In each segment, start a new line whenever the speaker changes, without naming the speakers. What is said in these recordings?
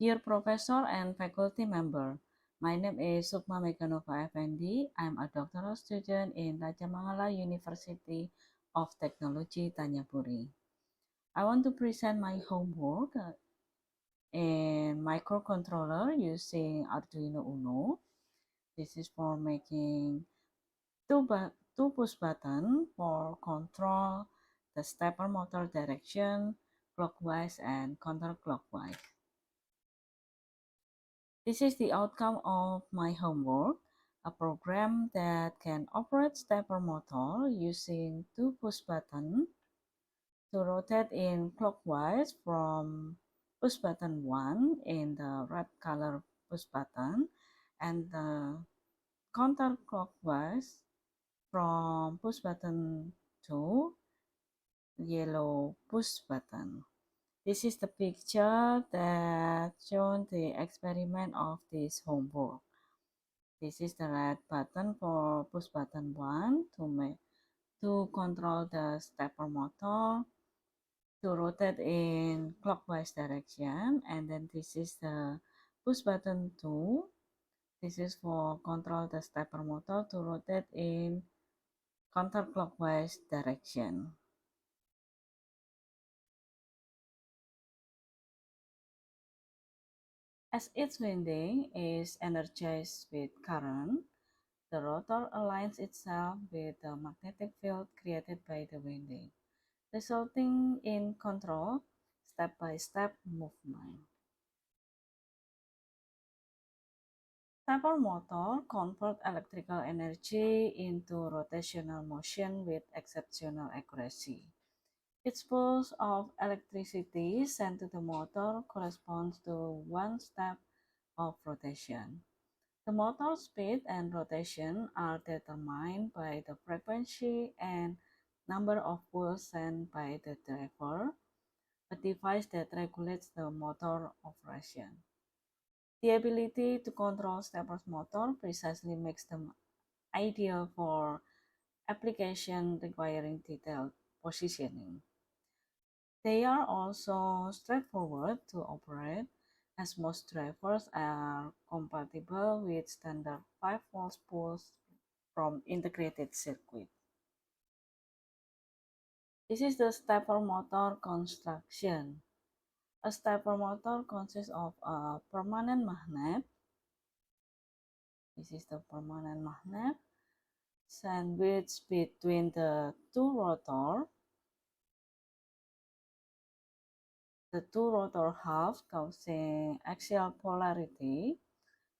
Dear Professor and faculty member, my name is Sukma Mekanova Effendi. I'm a doctoral student in Raja Mangala University of Technology, Tanyapuri. I want to present my homework in microcontroller using Arduino Uno. This is for making two push button for control the stepper motor direction clockwise and counterclockwise. This is the outcome of my homework, a program that can operate stepper motor using two push buttons to rotate in clockwise from push button 1 in the red color push button and the counterclockwise from push button 2 yellow push button. This is the picture that shows the experiment of this homework. This is the red button for push button 1 to control the stepper motor to rotate in clockwise direction, and then this is the push button 2. This is for control the stepper motor to rotate in counterclockwise direction. As its winding is energized with current, the rotor aligns itself with the magnetic field created by the winding, resulting in control step-by-step movement. Stepper motor convert electrical energy into rotational motion with exceptional accuracy. Each pulse of electricity sent to the motor corresponds to one step of rotation. The motor speed and rotation are determined by the frequency and number of pulses sent by the driver, a device that regulates the motor operation. The ability to control stepper's motor precisely makes them ideal for application requiring detailed positioning. They are also straightforward to operate, as most drivers are compatible with standard 5-volt pulse from integrated circuit. This is the stepper motor construction. A stepper motor consists of a permanent magnet. This is the permanent magnet sandwiched between the two rotors. The two rotor halves causing axial polarity,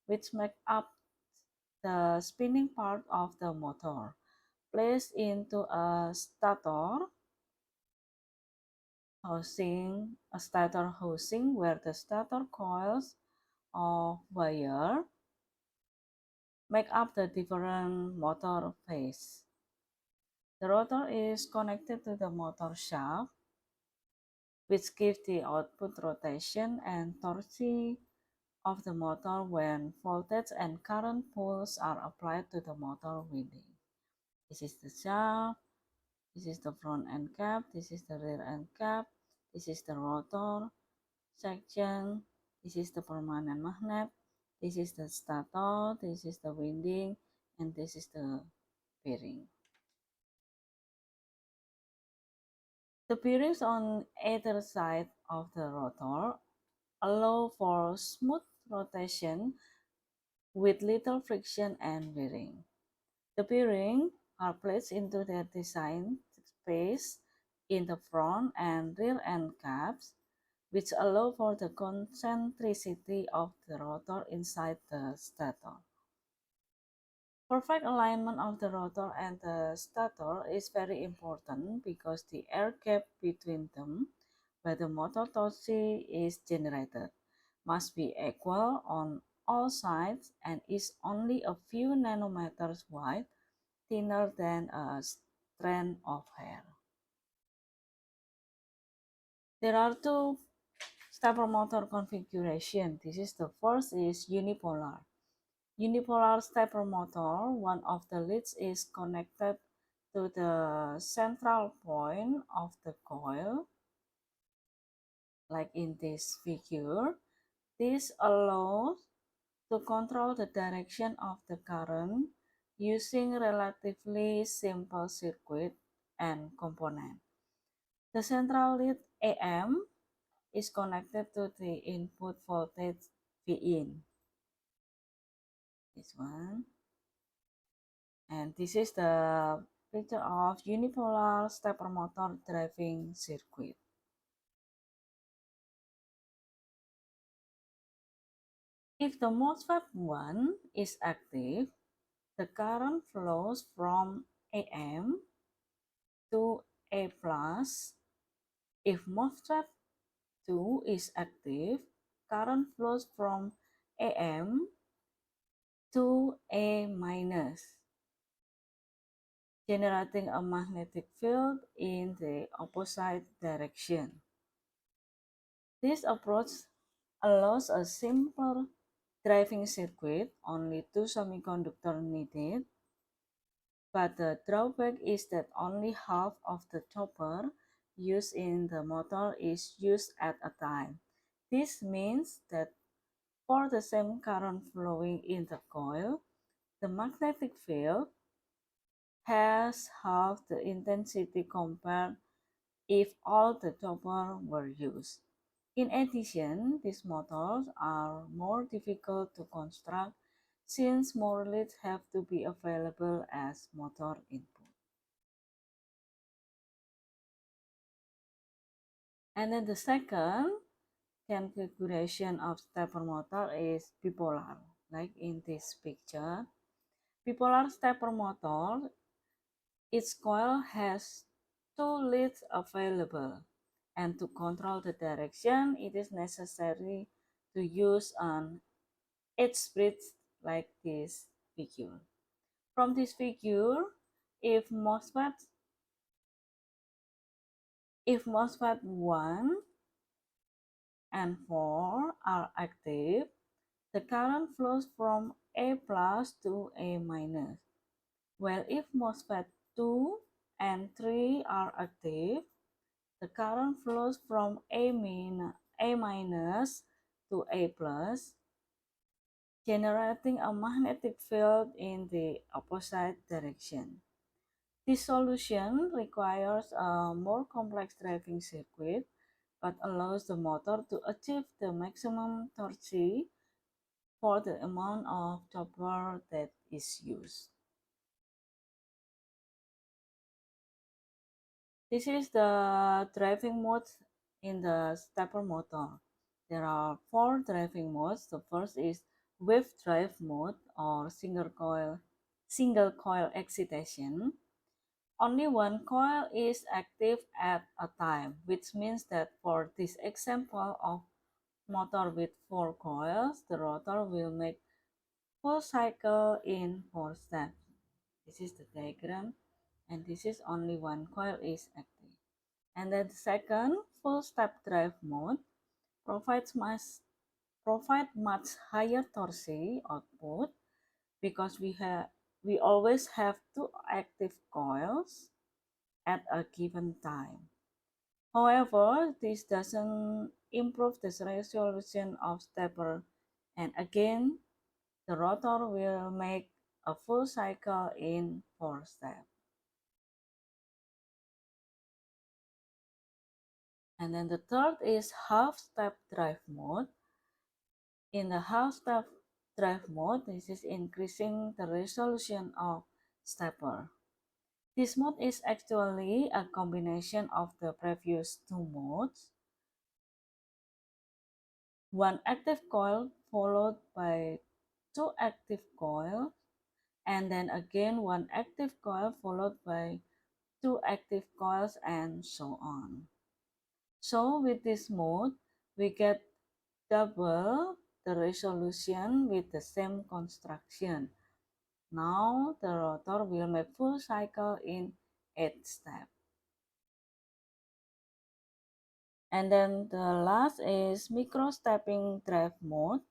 which make up the spinning part of the motor, placed into a stator housing where the stator coils of wire make up the different motor phase. The rotor is connected to the motor shaft, which gives the output rotation and torque of the motor when voltage and current pulses are applied to the motor winding. This is the shaft, this is the front end cap, this is the rear end cap, this is the rotor section, this is the permanent magnet, this is the stator, this is the winding, and this is the bearing. The bearings on either side of the rotor allow for smooth rotation with little friction and wearing. The bearings are placed into their designed space in the front and rear end caps, which allow for the concentricity of the rotor inside the stator. Perfect alignment of the rotor and the stator is very important because the air gap between them, where the motor torque is generated, must be equal on all sides and is only a few nanometers wide, thinner than a strand of hair. There are two stepper motor configuration. This is the first is unipolar. Unipolar stepper motor, one of the leads is connected to the central point of the coil, like in this figure, This allows to control the direction of the current using relatively simple circuit and component. The central lead AM is connected to the input voltage Vin. This one. And this is the picture of unipolar stepper motor driving circuit. If the MOSFET 1 is active, the current flows from AM to A plus. If MOSFET 2 is active, current flows from AM to A minus, generating a magnetic field in the opposite direction. This approach allows a simple driving circuit, only two semiconductors needed, but the drawback is that only half of the chopper used in the motor is used at a time. This means that for the same current flowing in the coil, the magnetic field has half the intensity compared if all the chopper were used. In addition, these motors are more difficult to construct since more leads have to be available as motor input. And then the second configuration of stepper motor is bipolar, like in this picture. Bipolar stepper motor, its coil has two leads available, and to control the direction, it is necessary to use an H-bridge like this figure. From this figure, if MOSFET if MOSFET 1 and 4 are active, the current flows from A plus to A minus. While if MOSFET 2 and 3 are active, the current flows from A minus to A plus, generating a magnetic field in the opposite direction. This solution requires a more complex driving circuit, but allows the motor to achieve the maximum torque for the amount of chopper that is used. This is the driving mode in the stepper motor. There are four driving modes. The first is wave drive mode or single coil excitation. Only one coil is active at a time, which means that for this example of motor with four coils, the rotor will make full cycle in 4 steps. This is the diagram, and this is only one coil is active. And then the second, full step drive mode, provides much higher torque output because we always have two active coils at a given time. However, this doesn't improve the resolution of stepper, and again, the rotor will make a full cycle in 4 steps. And then the third is half-step drive mode. In the half-step drive mode, this is increasing the resolution of stepper. This mode is actually a combination of the previous two modes. One active coil followed by two active coils, and then again one active coil followed by two active coils, and so on. So with this mode, we get double the resolution with the same construction. Now the rotor will make full cycle in 8 steps. And then the last is micro-stepping drive mode.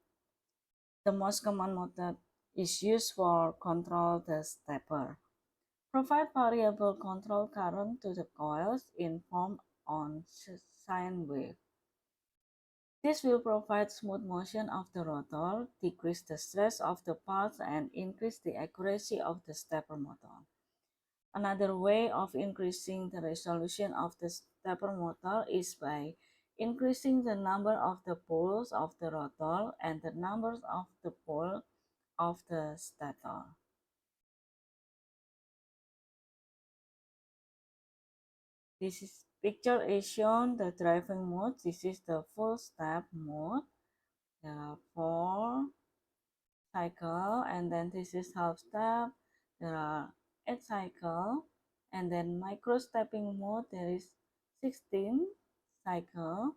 The most common mode that is used for control the stepper. Provide variable control current to the coils in form on sine wave. This will provide smooth motion of the rotor, decrease the stress of the parts, and increase the accuracy of the stepper motor. Another way of increasing the resolution of the stepper motor is by increasing the number of the poles of the rotor and the numbers of the pole of the stator. This picture is shown the driving mode. This is the full step mode. There are 4 cycle, and then this is half step. There are 8 cycle, and then micro stepping mode. There is 16 cycle,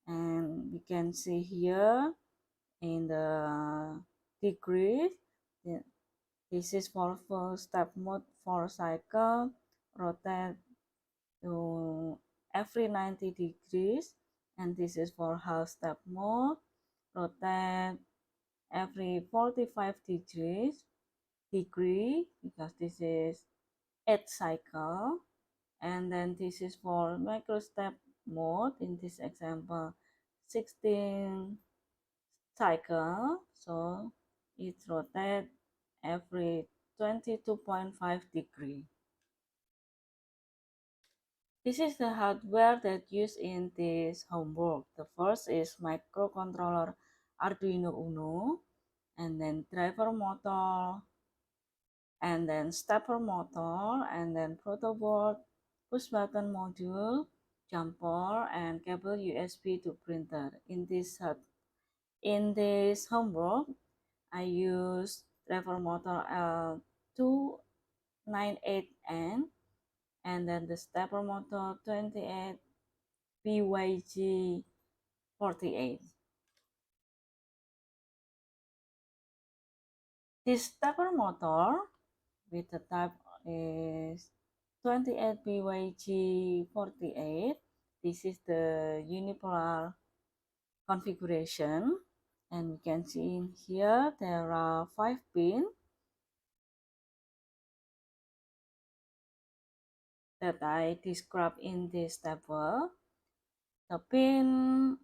and we can see here in the degrees. This is for full step mode 4 cycle, rotate to every 90 degrees, and this is for half step mode, rotate every 45 degree because this is 8 cycle, and then this is for micro step mode, in this example 16 cycle, so it rotates every 22.5 degree. This is the hardware that used in this homework. The first is microcontroller Arduino Uno, and then driver motor, and then stepper motor, and then protoboard, push button module, jumper, and cable USB to printer. In this homework, I use driver motor L298N, and then the stepper motor 28 BYG48. This stepper motor with the type is 28 BYG48. This is the unipolar configuration, and you can see in here there are 5 pins that I described in this table. The pin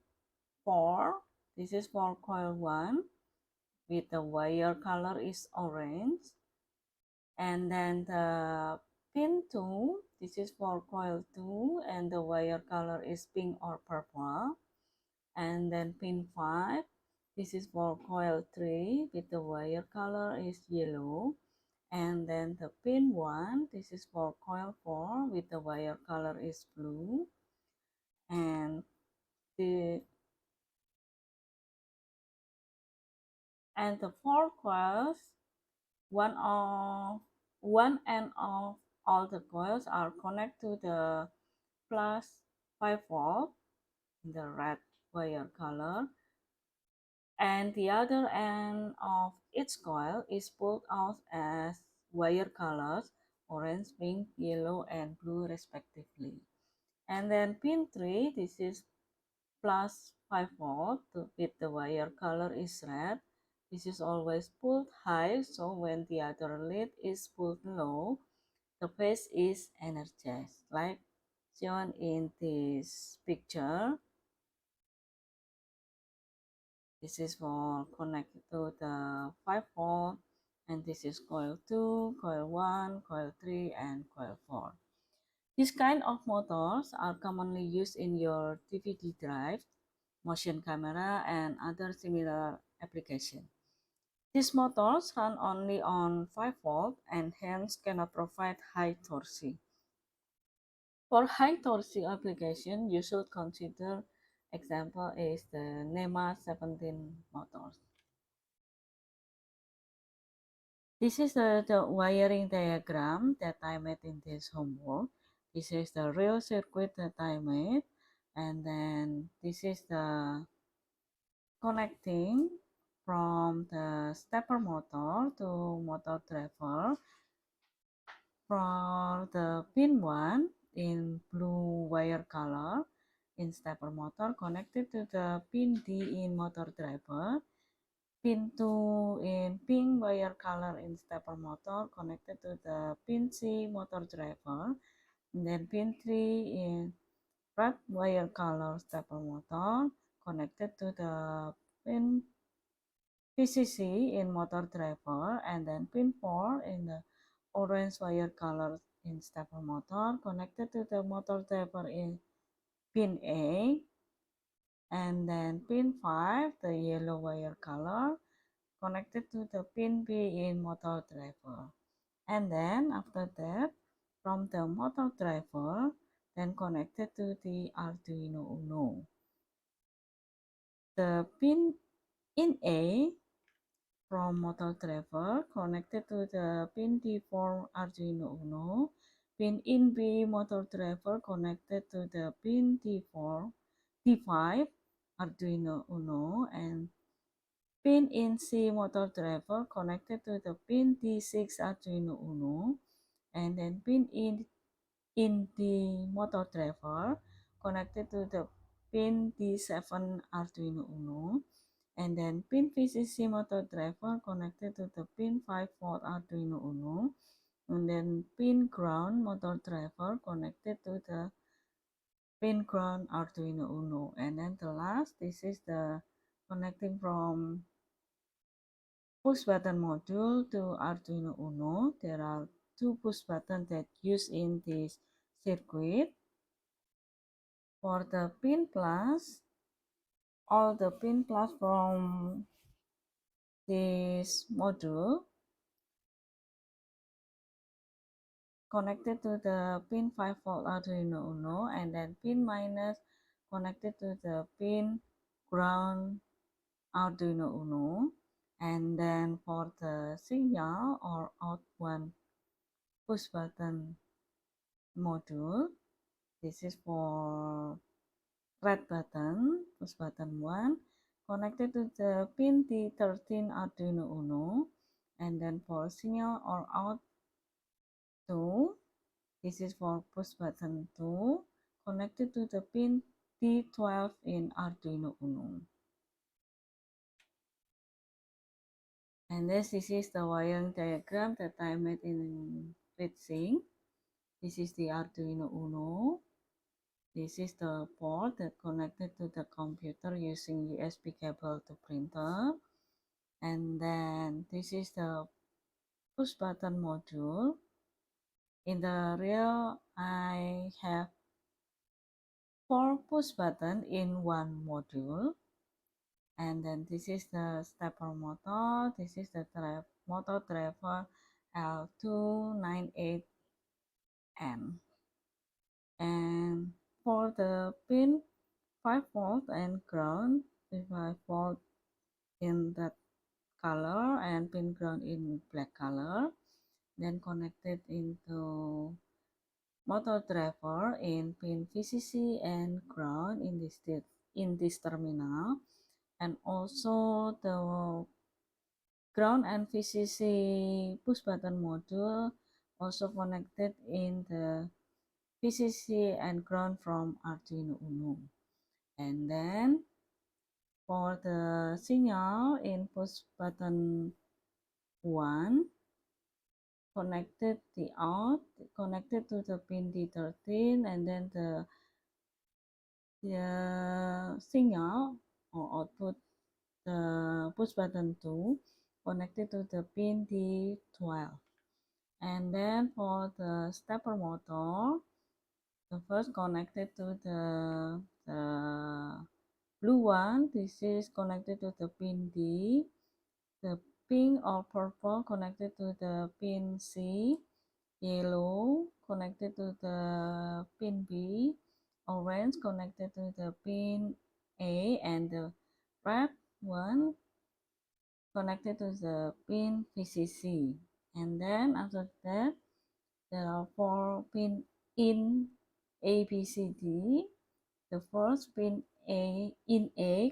4, this is for coil 1, with the wire color is orange. And then the pin 2, this is for coil 2, and the wire color is pink or purple. And then pin 5, this is for coil 3, with the wire color is yellow. And then the pin 1, this is for coil 4, with the wire color is blue. And the 4 coils, one end of all the coils are connected to the plus 5 volt in the red wire color, and the other end of each coil is pulled out as wire colors orange, pink, yellow, and blue respectively. And then pin 3, this is plus 5 volt with the wire color is red. This is always pulled high, so when the other lead is pulled low, the phase is energized, like shown in this picture. This is for connected to the 5 volt, and this is coil 2, coil 1, coil 3, and coil 4. This kind of motors are commonly used in your DVD drive, motion camera, and other similar applications. These motors run only on 5 volt and hence cannot provide high torque. For high torque application, you should consider example is the NEMA 17 motors. This is the wiring diagram that I made in this homework. This is the real circuit that I made, and then this is the connecting from the stepper motor to motor driver. For the pin 1 in blue wire color in stepper motor connected to the pin D in motor driver. Pin 2 in pink wire color in stepper motor connected to the pin C motor driver. And then pin 3 in red wire color stepper motor connected to the pin VCC in motor driver, and then pin 4 in the orange wire color in stepper motor connected to the motor driver in pin A, and then pin 5, the yellow wire color, connected to the pin B in motor driver. And then after that, from the motor driver, then connected to the Arduino Uno. The pin in A from motor driver connected to the pin D4 Arduino Uno. Pin in B motor driver connected to the pin D4, D5 Arduino Uno, and pin in C motor driver connected to the pin D6 Arduino Uno, and then pin in the motor driver connected to the pin D7 Arduino Uno, and then pin VCC motor driver connected to the pin 5V Arduino Uno, and then pin ground motor driver connected to the pin ground Arduino Uno. And then the last, this is the connecting from push button module to Arduino Uno. There are two push buttons that used in this circuit. For the pin plus, all the pin plus from this module connected to the pin 5V Arduino Uno, and then pin minus connected to the pin ground Arduino Uno. And then for the signal or out one push button module, this is for red button, push button 1, connected to the pin D13 Arduino Uno. And then for signal or out 2, this is for push button 2, connected to the pin D12 in Arduino Uno. And this is the wiring diagram that I made in FreeSync. This is the Arduino Uno. This is the port that connected to the computer using USB cable to printer. And then this is the push button module. In the real, I have 4 push buttons in one module. And then this is the stepper motor. This is the motor driver L298N. And for the pin 5V and ground, 5V in that color and pin ground in black color, then connected into motor driver in pin VCC and ground in this terminal, and also the ground and VCC push button module also connected in the VCC and ground from Arduino Uno. And then for the signal in push button 1, connected the out, connected to the pin D13, and then the signal or output the push button 2 connected to the pin D12. And then for the stepper motor, the first connected to the blue one, this is connected to the pin D. The pink or purple connected to the pin C. Yellow connected to the pin B. Orange connected to the pin A, and the red one connected to the pin VCC. And then after that, there are 4 pin in A, B, C, D. The first pin A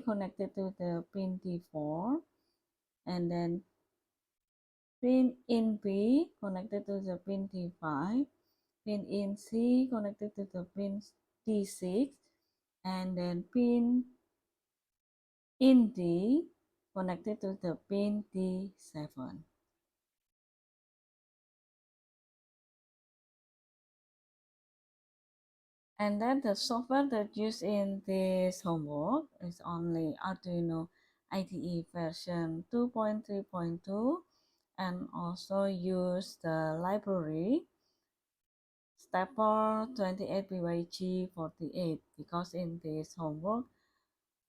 connected to the pin D4, and then pin in B connected to the pin D5, pin in C connected to the pin D6, and then pin in D connected to the pin D7. And then the software that used in this homework is only Arduino IDE version 2.3.2 and also use the library Stepper 28BYG48 because in this homework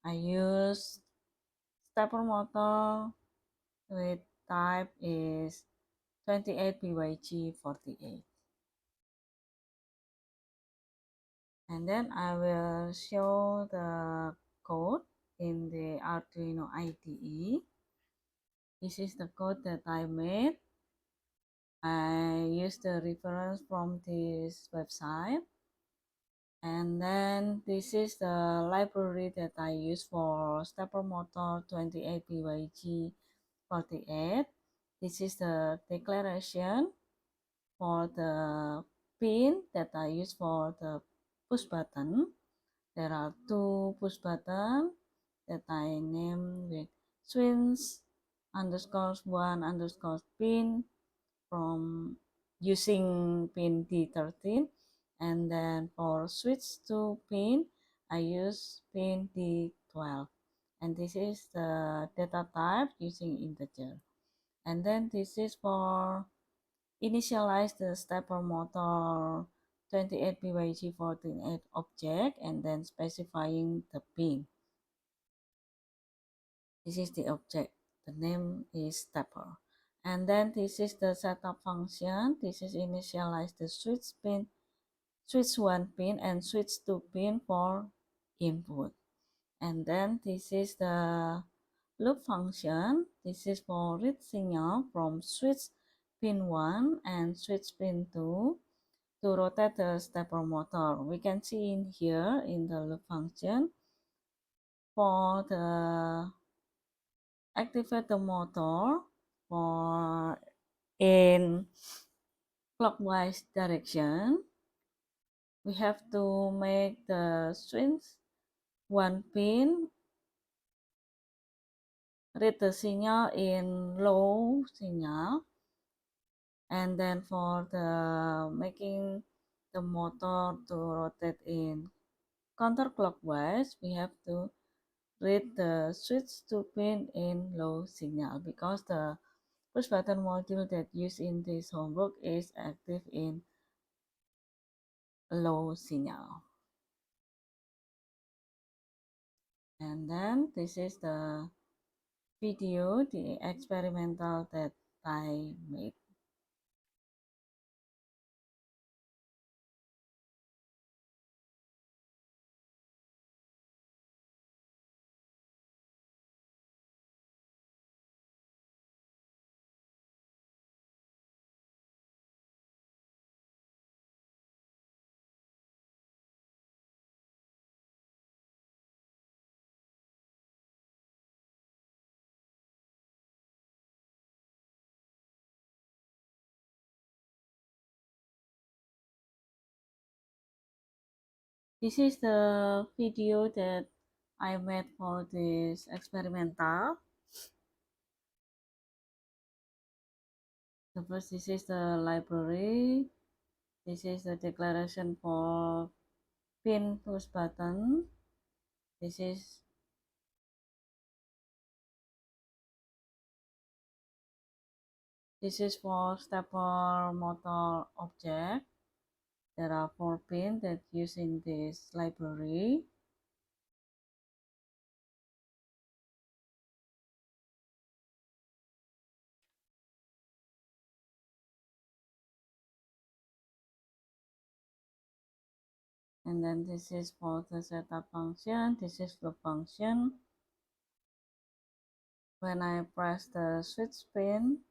I use stepper motor with type is 28BYG48. And then I will show the code in the Arduino IDE. This is the code that I made. I use the reference from this website. And then this is the library that I use for stepper motor 28BYG48. This is the declaration for the pin that I use for the push button. There are two push buttons that I name with switch underscore one underscore pin from using pin D13, and then for switch to pin I use pin D12, and this is the data type using integer. And then this is for initialize the stepper motor 28BYG48 object and then specifying the pin. This is the object. The name is stepper. And then this is the setup function. This is initialize the switch pin, switch 1 pin and switch 2 pin for input. And then this is the loop function. This is for read signal from switch pin 1 and switch pin 2 to rotate the stepper motor. We can see in here in the loop function for the activate the motor for in clockwise direction. We have to make the switch 1 pin read the signal in low signal, and then for the making the motor to rotate in counterclockwise, we have to read the switch to pin in low signal because the push button module that used in this homework is active in low signal. And then this is the video, the experimental that I made. This is the video that I made for this experimental. So first, this is the library. This is the declaration for pin push button. This is for stepper motor object. There are 4 pins that use in this library. And then this is for the setup function. This is the function. When I press the switch pin,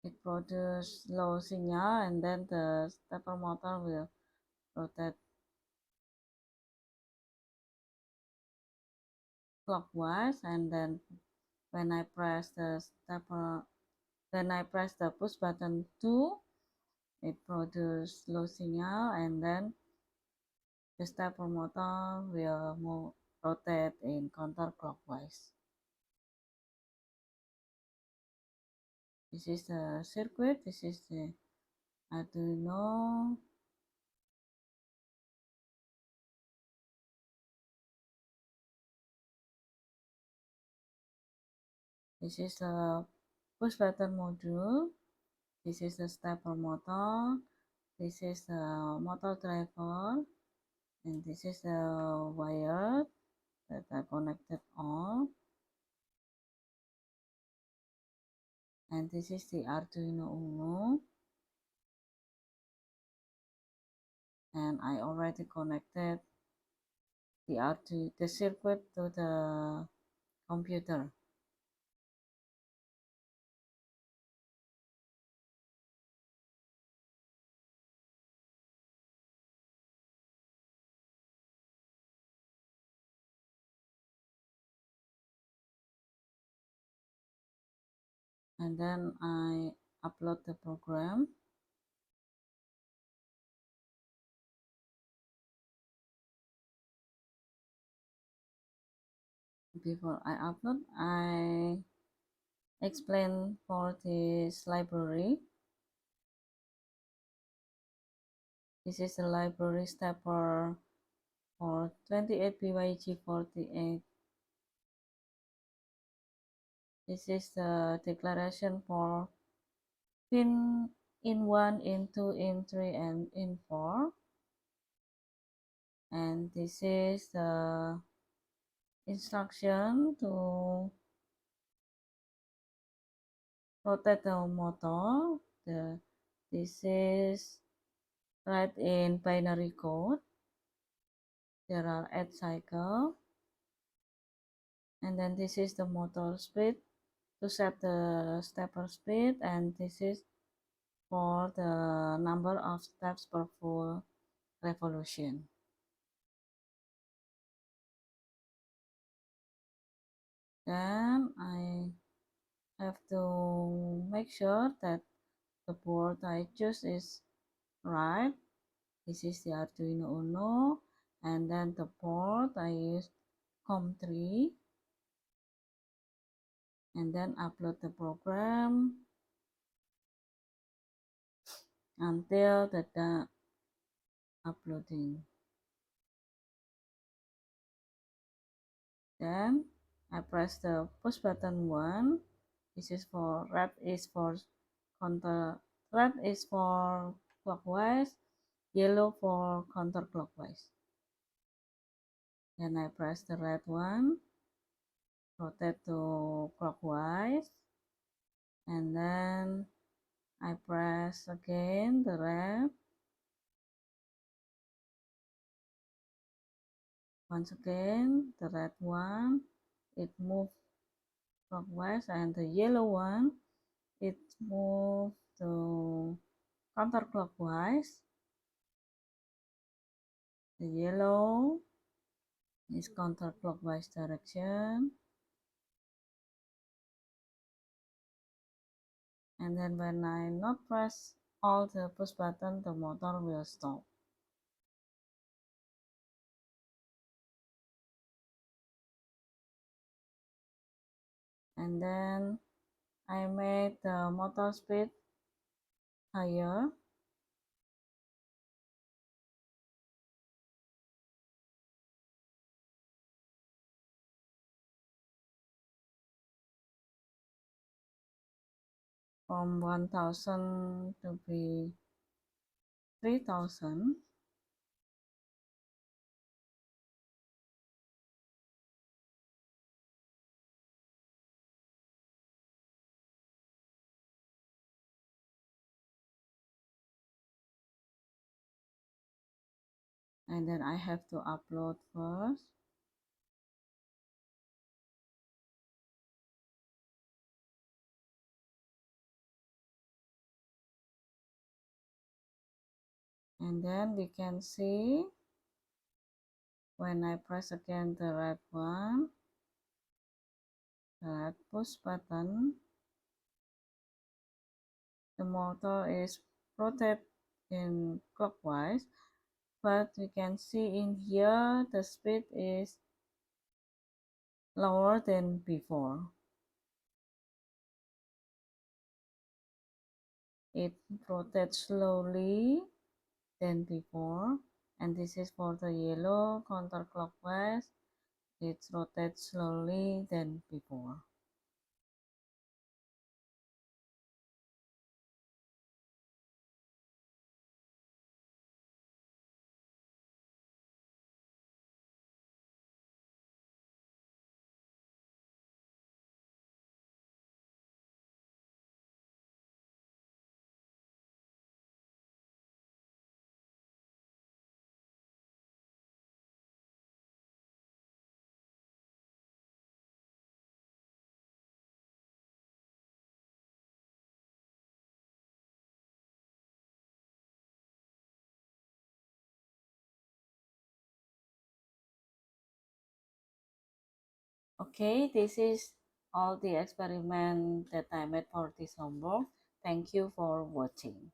it produces low signal, and then the stepper motor will rotate clockwise. And then when I press the push button 2, it produces low signal, and then the stepper motor will rotate in counterclockwise. This is the circuit. This is the Arduino. This is the push button module. This is the stepper motor. This is the motor driver. And this is the wire that I connected all. And this is the Arduino Uno. And I already connected the circuit to the computer. And then I upload the program. Before I upload, I explain for this library. This is the library stepper for 28BYG48. This is the declaration for pin in 1, in 2, in 3, and in 4. And this is the instruction to rotate the motor. This is write in binary code. There are 8 cycles. And then this is the motor speed to set the stepper speed, and this is for the number of steps per full revolution. Then I have to make sure that the board I choose is right. This is the Arduino Uno, and then the board I use COM3, and then upload the program until the uploading. Then I press the push button 1. This is for red is for clockwise, yellow for counterclockwise. Then I press the red one, rotate to clockwise, and then I press again the red. Once again, the red one, it moves clockwise, and the yellow one, it moves to counterclockwise. The yellow is counterclockwise direction. And then when I not press all the push button, the motor will stop. And then I made the motor speed higher. From 1000 to be 3000. And then I have to upload first. And then we can see when I press again the red one, the red push button, the motor is rotated in clockwise, but we can see in here the speed is lower than before. It rotates slowly than before, and this is for the yellow counterclockwise. It rotates slowly than before. Okay, this is all the experiment that I made for this homework. Thank you for watching.